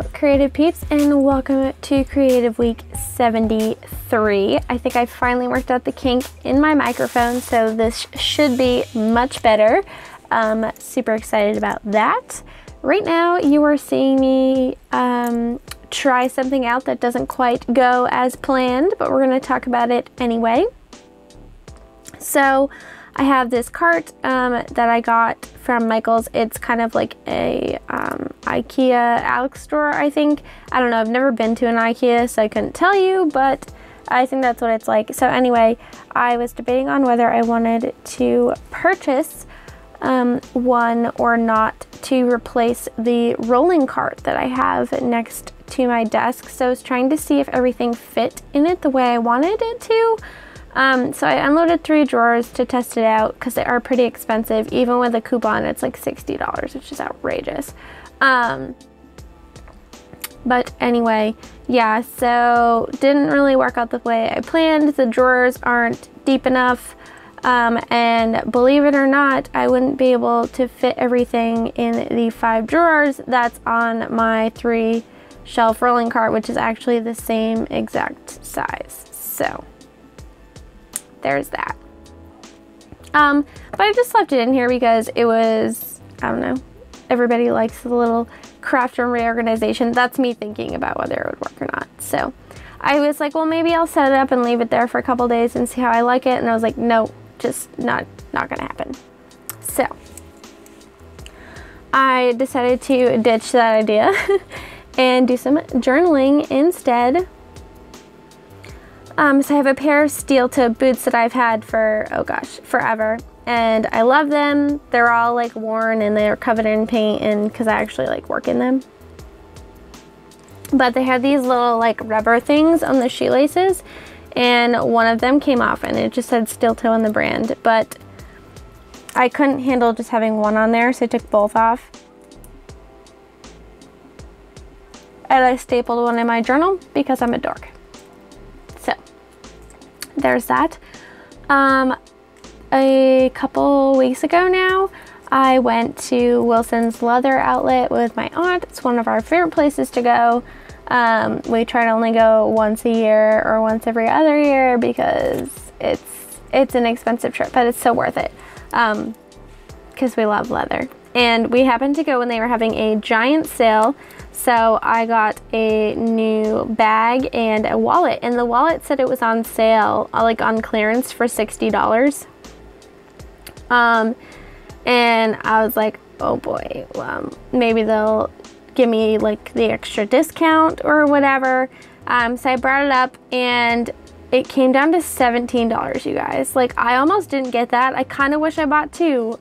up, creative peeps, and welcome to Creative Week 73. I think I finally worked out the kink in my microphone, so this should be much better. Super excited about that. Right now you are seeing me try something out that doesn't quite go as planned, but we're going to talk about it anyway. So I have this cart that I got from Michael's. It's kind of like a IKEA Alex store, I think. I don't know, I've never been to an IKEA, so I couldn't tell you, but I think that's what it's like. So anyway, I was debating on whether I wanted to purchase one or not to replace the rolling cart that I have next to my desk. So I was trying to see if everything fit in it the way I wanted it to. So I unloaded 3 drawers to test it out because they are pretty expensive. Even with a coupon, it's like $60, which is outrageous. But anyway, yeah, so didn't really work out the way I planned. The drawers aren't deep enough. And believe it or not, I wouldn't be able to fit everything in the 5 drawers that's on my 3 shelf rolling cart, which is actually the same exact size. So there's that. But I just left it in here because it was, I don't know, everybody likes the little craft room reorganization. That's me thinking about whether it would work or not. So I was like, well, maybe I'll set it up and leave it there for a couple days and see how I like it. And I was like, no, just not gonna happen. So I decided to ditch that idea and do some journaling instead. So I have a pair of steel-toe boots that I've had for, oh gosh, forever. And I love them. They're all like worn and they're covered in paint, and because I actually like work in them. But they had these little like rubber things on the shoelaces, and one of them came off and it just said steel toe on the brand. But I couldn't handle just having one on there, so I took both off. And I stapled one in my journal because I'm a dork. So there's that. A couple weeks ago now, I went to Wilson's Leather Outlet with my aunt. It's one of our favorite places to go. We try to only go once a year or once every other year because it's an expensive trip, but it's so worth it because we love leather. And we happened to go when they were having a giant sale. So I got a new bag and a wallet, and the wallet said it was on sale, like on clearance for $60. And I was like, oh boy, maybe they'll give me like the extra discount or whatever. So I brought it up and it came down to $17, you guys. Like, I almost didn't get that. I kind of wish I bought 2.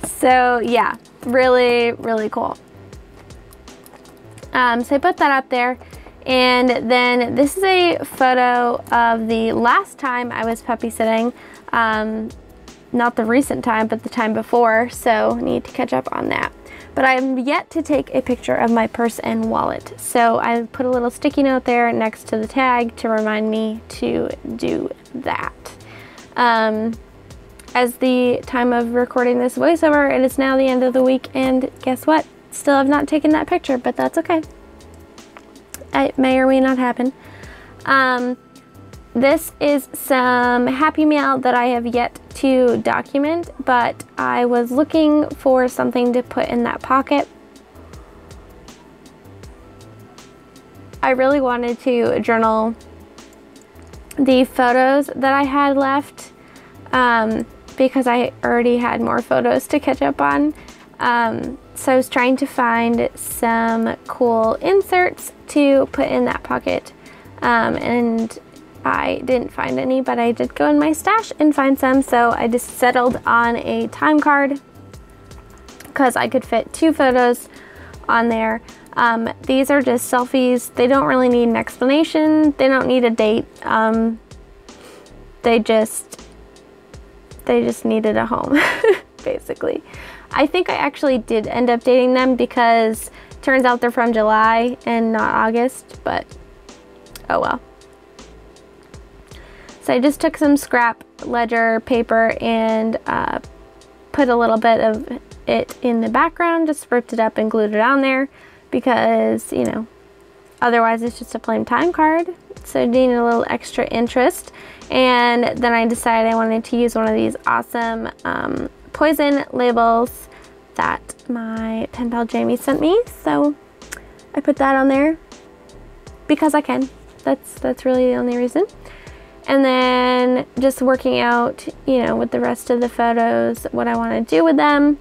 So yeah, really, really cool. So I put that up there, and then this is a photo of the last time I was puppy sitting. Not the recent time, but the time before, so I need to catch up on that. But I'm yet to take a picture of my purse and wallet. So I put a little sticky note there next to the tag to remind me to do that. As the time of recording this voiceover, it is now the end of the week, and guess what? Still have not taken that picture, but that's okay. It may or may not happen. This is some Happy Mail that I have yet to document, but I was looking for something to put in that pocket. I really wanted to journal the photos that I had left because I already had more photos to catch up on. So I was trying to find some cool inserts to put in that pocket, and I didn't find any, but I did go in my stash and find some. So I just settled on a time card because I could fit 2 photos on there. These are just selfies. They don't really need an explanation. They don't need a date. They just needed a home, basically. I think I actually did end up dating them because it turns out they're from July and not August, but oh well. So I just took some scrap ledger paper and put a little bit of it in the background, just ripped it up and glued it on there. because, you know, otherwise it's just a plain time card. So I needed a little extra interest. And then I decided I wanted to use one of these awesome poison labels that my pen pal Jamie sent me. So I put that on there because I can. That's really the only reason. And then just working out, you know, with the rest of the photos, what I want to do with them.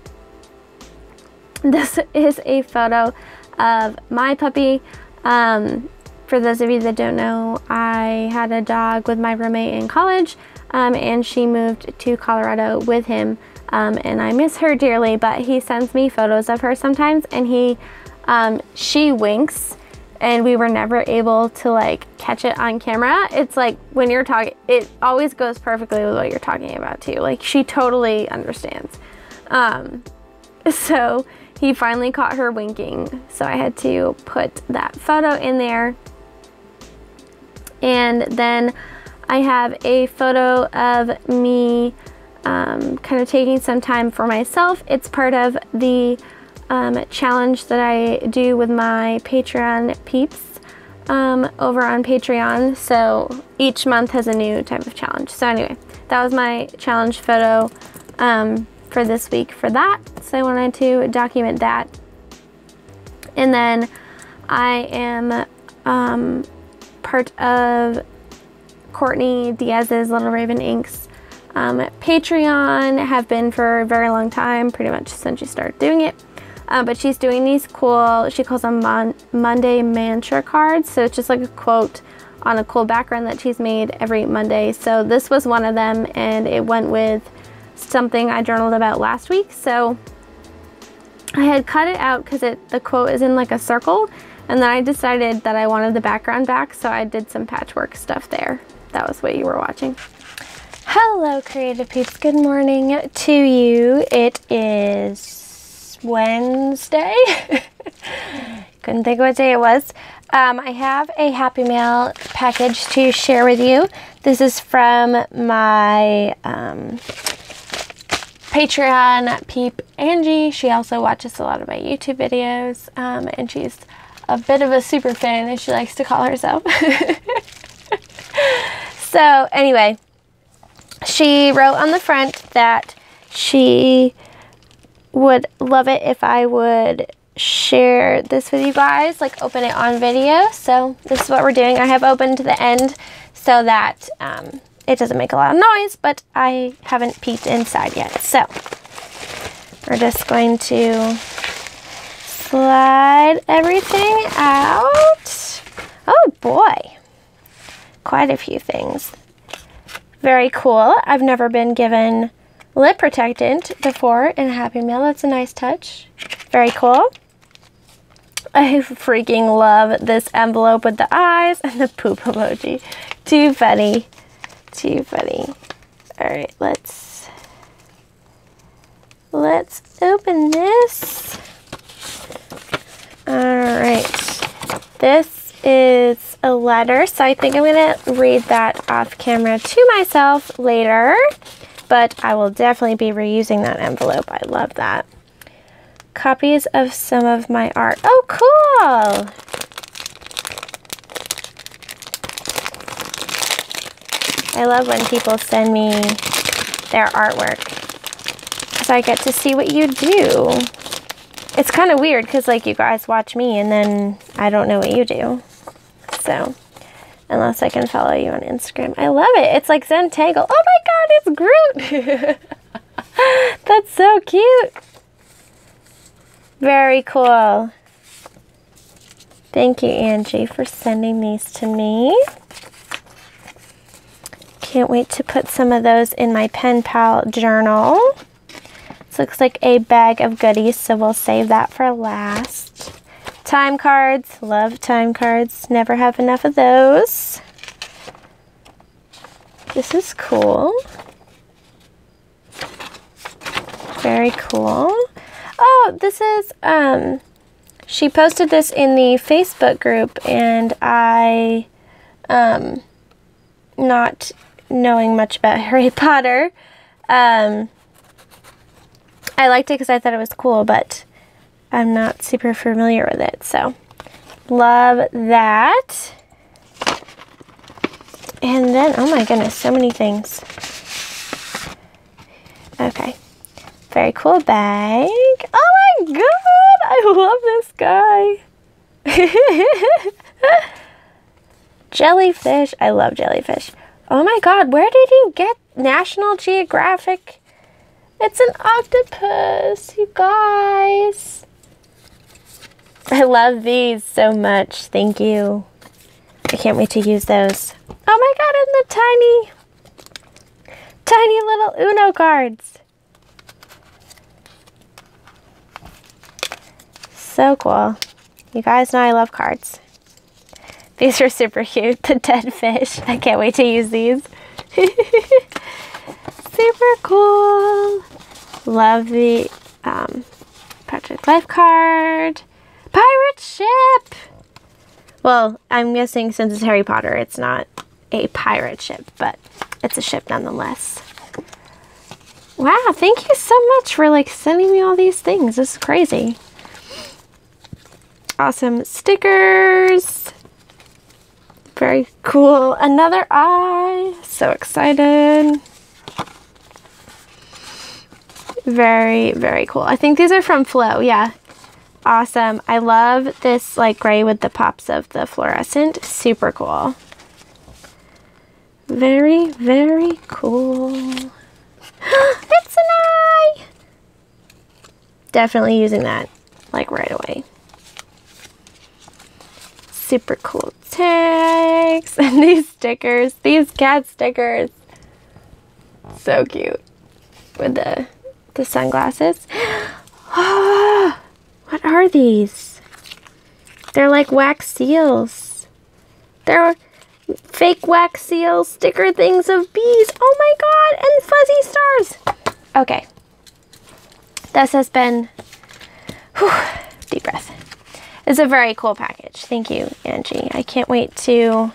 This is a photo of my puppy. For those of you that don't know, I had a dog with my roommate in college, and she moved to Colorado with him, and I miss her dearly, but he sends me photos of her sometimes, and she winks, and we were never able to like catch it on camera. It's like when you're talking, it always goes perfectly with what you're talking about too. Like she totally understands. So he finally caught her winking, so I had to put that photo in there. And then I have a photo of me kind of taking some time for myself. It's part of the challenge that I do with my Patreon peeps over on Patreon. So each month has a new type of challenge. So anyway, that was my challenge photo for this week for that. So I wanted to document that. And then I am part of Courtney Diaz's Little Raven Inks Patreon, have been for a very long time, pretty much since she started doing it. But she's doing these cool, she calls them Monday mantra cards. So it's just like a quote on a cool background that she's made every Monday. So this was one of them, and it went with something I journaled about last week. So I had cut it out because the quote is in like a circle. And then I decided that I wanted the background back, so I did some patchwork stuff there. That was what you were watching. Hello, creative peeps. Good morning to you. It is Wednesday. Couldn't think of what day it was. I have a Happy Mail package to share with you. This is from my Patreon peep, Angie. She also watches a lot of my YouTube videos, and she's a bit of a super fan, as she likes to call herself. So anyway, she wrote on the front that she would love it if I would share this with you guys, like open it on video. So this is what we're doing. I have opened to the end so that it doesn't make a lot of noise, but I haven't peeked inside yet. So we're just going to slide everything out. Oh boy, quite a few things. Very cool. I've never been given lip protectant before in a Happy Mail. That's a nice touch. Very cool. I freaking love this envelope with the eyes and the poop emoji. Too funny. Too funny. All right, let's open this. All right, this is a letter, so I think I'm gonna read that off camera to myself later, but I will definitely be reusing that envelope. I love that. Copies of some of my art. Oh, cool! I love when people send me their artwork because I get to see what you do. It's kind of weird because like you guys watch me and then I don't know what you do. So, unless I can follow you on Instagram. I love it. It's like Zentangle. Oh my god, it's Groot! That's so cute. Very cool. Thank you, Angie, for sending these to me. Can't wait to put some of those in my pen pal journal. This looks like a bag of goodies, so we'll save that for last. Time cards. Love time cards. Never have enough of those. This is cool. Very cool. Oh, this is, she posted this in the Facebook group, and I, not knowing much about Harry Potter, I liked it because I thought it was cool, but I'm not super familiar with it. So love that. And then, oh my goodness, so many things. Okay. Very cool bag. Oh my god, I love this guy. Jellyfish. I love jellyfish. Oh my god, where did you get National Geographic? It's an octopus, you guys. I love these so much. Thank you. I can't wait to use those. Oh my god, and the tiny little Uno cards. So cool. You guys know I love cards. These are super cute. The dead fish. I can't wait to use these. Super cool. Love the Project Life card. Pirate ship. Well, I'm guessing since it's Harry Potter, it's not a pirate ship, but it's a ship nonetheless. Wow, thank you so much for like sending me all these things. This is crazy. Awesome stickers. Very cool. Another eye. So excited. Very, very cool. I think these are from Flow. Yeah. Awesome. I love this like gray with the pops of the fluorescent. Super cool. Very, very cool. It's an eye. Definitely using that like right away. Super cool tags and these stickers, these cat stickers. So cute with the sunglasses. Oh, what are these? They're like wax seals. They're fake wax seal sticker things of bees. Oh my god, and fuzzy stars. Okay. This has been, whew, deep breath. It's a very cool package. Thank you, Angie. I can't wait to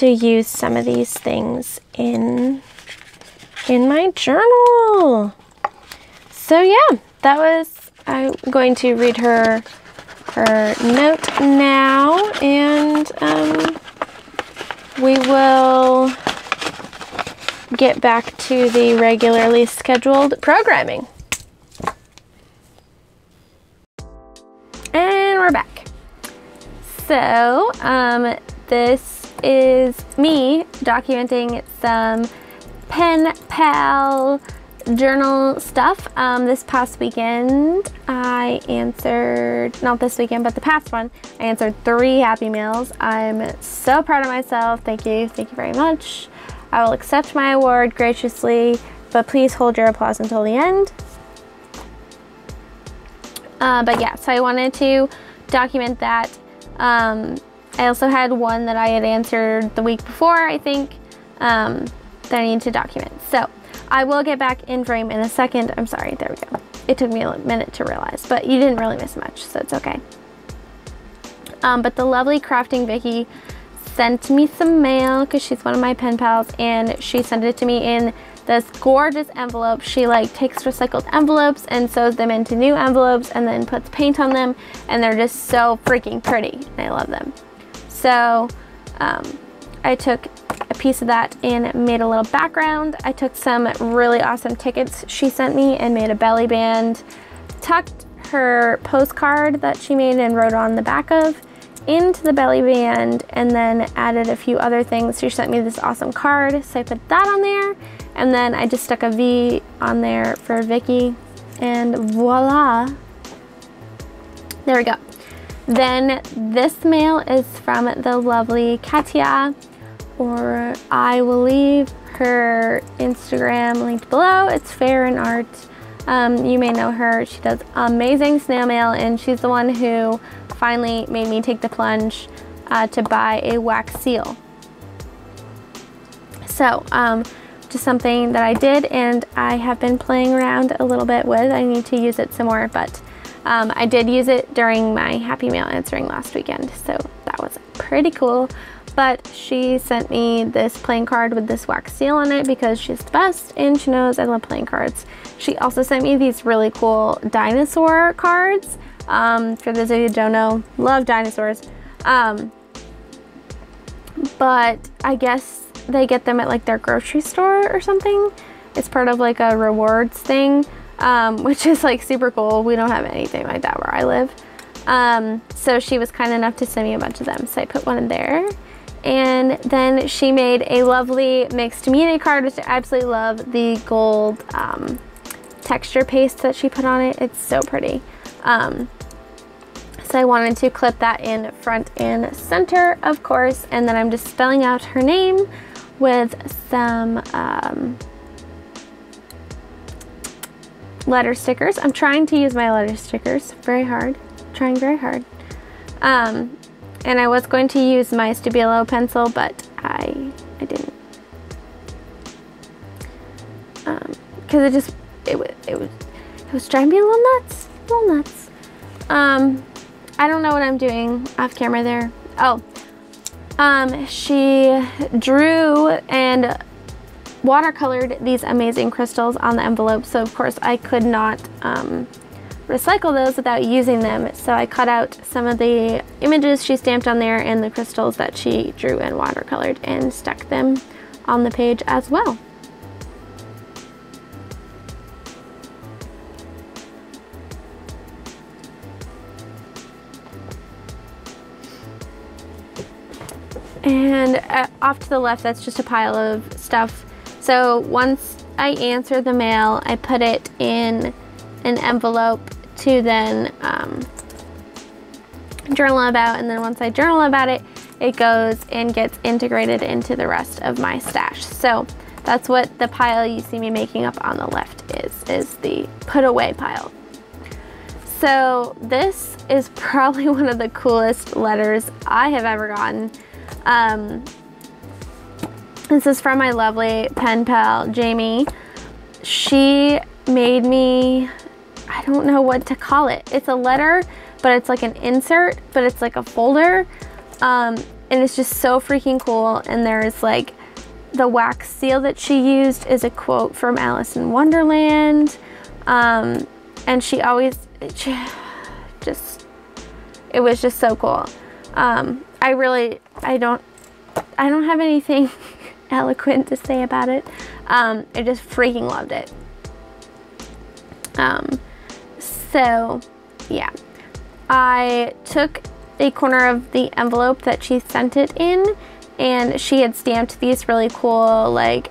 use some of these things in my journal. So yeah, that was, I'm going to read her note now, and we will get back to the regularly scheduled programming. And we're back. So this is me documenting some pen pal journal stuff. This past weekend I answered, not this weekend but the past one, I answered 3 Happy Meals. I'm so proud of myself. Thank you very much. I will accept my award graciously, but please hold your applause until the end. But yeah, so I wanted to document that. I also had one that I had answered the week before, I think, that I need to document. So I will get back in frame in a second. I'm sorry, there we go. It took me a minute to realize, but you didn't really miss much, so it's okay. But the lovely Crafting Vicky sent me some mail because she's one of my pen pals, and she sent it to me in this gorgeous envelope. She like takes recycled envelopes and sews them into new envelopes and then puts paint on them, and they're just so freaking pretty, and I love them. So I took a piece of that and made a little background. I took some really awesome tickets she sent me and made a belly band, tucked her postcard that she made and wrote on the back of into the belly band, and then added a few other things. She sent me this awesome card, so I put that on there, and then I just stuck a V on there for Vicky, and voila, there we go. Then this mail is from the lovely Katia, or I will leave her Instagram linked below. It's Fair in Art. You may know her. She does amazing snail mail, and she's the one who finally made me take the plunge to buy a wax seal. So just something that I did and I have been playing around a little bit with. I need to use it some more, but I did use it during my Happy Mail answering last weekend, so that was pretty cool. but she sent me this playing card with this wax seal on it because she's the best and she knows I love playing cards. She also sent me these really cool dinosaur cards. For those of you who don't know, love dinosaurs. But I guess they get them at like their grocery store or something. It's part of like a rewards thing, which is like super cool. We don't have anything like that where I live. So she was kind enough to send me a bunch of them. So I put one in there. And then she made a lovely mixed media card, which I absolutely love. The gold texture paste that she put on it. It's so pretty. So I wanted to clip that in front and center, of course. And then I'm just spelling out her name with some letter stickers. I'm trying to use my letter stickers very hard. Trying very hard. And I was going to use my Stabilo pencil, but I didn't. Because it was driving me a little nuts. I don't know what I'm doing off camera there. Oh, she drew and watercolored these amazing crystals on the envelope. So of course I could not recycle those without using them. So I cut out some of the images she stamped on there and the crystals that she drew and watercolored and stuck them on the page as well. And off to the left, that's just a pile of stuff. So once I answer the mail, I put it in an envelope to then journal about, and then once I journal about it, it goes and gets integrated into the rest of my stash. So that's what the pile you see me making up on the left is the put away pile. So this is probably one of the coolest letters I have ever gotten. This is from my lovely pen pal, Jamie. She made me, I don't know what to call it. It's a letter, but it's like an insert, but it's like a folder. And it's just so freaking cool. And there's like the wax seal that she used is a quote from Alice in Wonderland. And she always, it was just so cool. I don't have anything eloquent to say about it. I just freaking loved it. So yeah, I took a corner of the envelope that she sent it in, and she had stamped these really cool like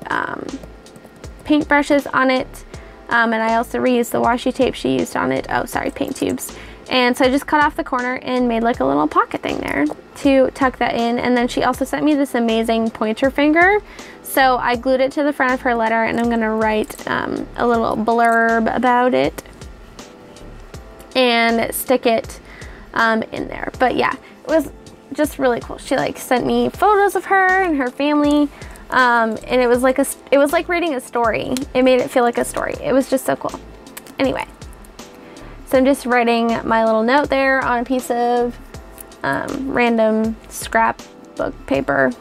paint brushes on it, and I also reused the washi tape she used on it. Oh, sorry, paint tubes. And so I just cut off the corner and made like a little pocket thing there to tuck that in. And then she also sent me this amazing pointer finger. So I glued it to the front of her letter, and I'm gonna write a little blurb about it and stick it in there. But yeah, it was just really cool. She like sent me photos of her and her family, and it was like reading a story. It made it feel like a story. It was just so cool. Anyway. So I'm just writing my little note there on a piece of random scrapbook paper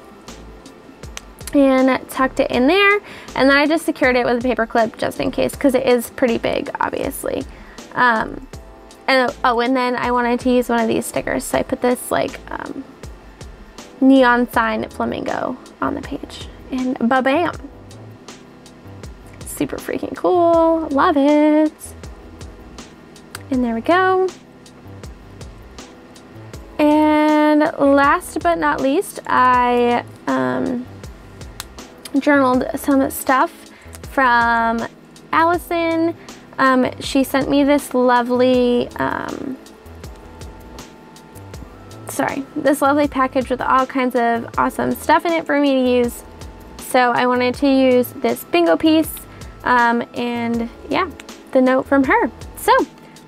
and tucked it in there. And then I just secured it with a paper clip just in case, because it is pretty big, obviously. And then I wanted to use one of these stickers. So I put this like neon sign flamingo on the page, and ba-bam. Super freaking cool. Love it. And there we go. And last but not least, I journaled some stuff from Allison. She sent me this lovely, this lovely package with all kinds of awesome stuff in it for me to use. So I wanted to use this bingo piece, and yeah, the note from her. So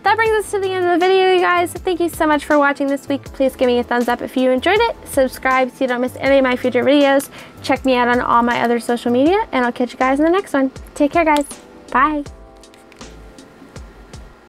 that brings us to the end of the video, you guys. Thank you so much for watching this week. Please give me a thumbs up if you enjoyed it. Subscribe so you don't miss any of my future videos. Check me out on all my other social media, and I'll catch you guys in the next one. Take care, guys. Bye.